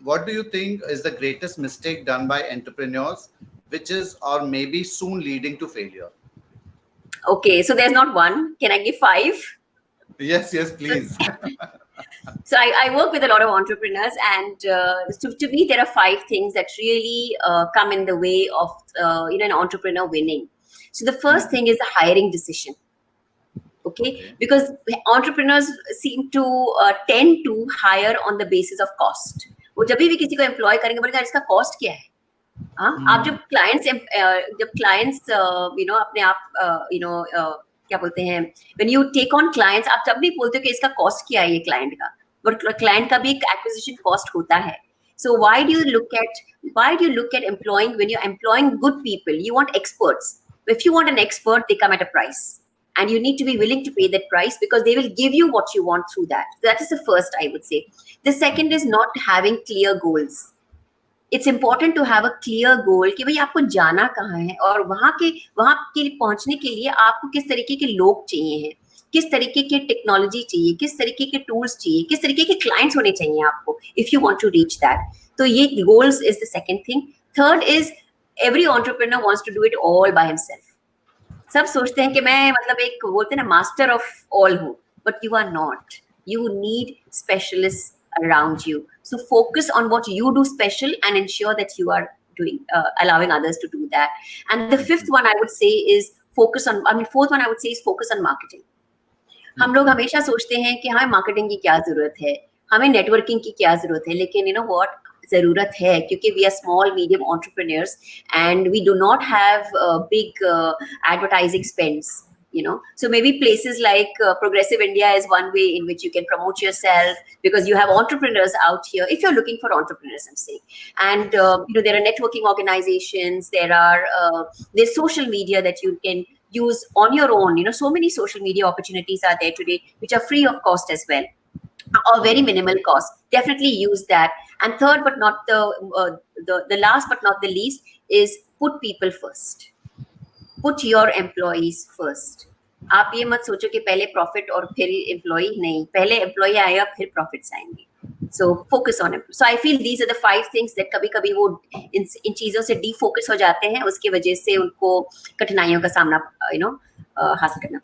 what do you think is the greatest mistake done by entrepreneurs, which is or maybe soon leading to failure? Okay, so there's not one. Can I give 5? Yes, yes, please. So I work with a lot of entrepreneurs, and to me, there are 5 things that really come in the way of an entrepreneur winning. So the first thing is the hiring decision. Okay, because entrepreneurs seem to tend to hire on the basis of cost. वो जब भी किसी को employ करेंगे बोलेगा इसका cost क्या है. हाँ, आप जब क्लाइंट्स अपने आप क्या बोलते हैं, when you take on clients, आप तब नहीं बोलते हो कि इसका कॉस्ट क्या है ये क्लाइंट का, बट क्लाइंट का भी एक एक्विजिशन कॉस्ट होता है. So why do you look at employing, when you're employing good people, you want experts. If you want an expert, they come at a price, and you need to be willing to pay that price because they will give you what you want through that. That is the first, I would say. The second is not having clear goals. It's important to have a clear goal कि भाई आपको जाना कहाँ है और वहाँ के पहुँचने के लिए आपको किस तरीके के लोग चाहिए हैं, किस तरीके की टेक्नोलॉजी चाहिए, किस तरीके के टूल्स चाहिए, किस तरीके के क्लाइंट्स होने चाहिए आपको, if you want to reach that. तो ये goals is the second thing. Third is every entrepreneur wants to do it all by himself. सब सोचते हैं कि मैं मतलब एक बोलते हैं ना master of all हूँ, but you are not. You need specialists around you. So focus on what you do special and ensure that you are doing allowing others to do that. And the fifth one I would say is fourth one I would say is focus on marketing. हम लोग हमेशा सोचते हैं कि हमें marketing की क्या जरूरत है, हमें नेटवर्किंग की क्या जरूरत है, लेकिन what जरूरत है, क्योंकि we are small medium entrepreneurs and we do not have big advertising spends. So maybe places like Progressive India is one way in which you can promote yourself, because you have entrepreneurs out here, if you're looking for entrepreneurs, I'm saying. And there are networking organizations, there's social media that you can use on your own. So many social media opportunities are there today which are free of cost as well, or very minimal cost. Definitely use that. And third, but not the last but not the least, is put people first. Put your employees first. आप ये मत सोचो कि पहले profit और फिर employ, नहीं, पहले एम्प्लॉय आएगा फिर प्रॉफिट्स आएंगे. So focus on it. So I feel these are the 5 things that कभी-कभी वो इन चीजों से डिफोकस हो जाते हैं, उसकी वजह से उनको कठिनाइयों का सामना हासिल करना.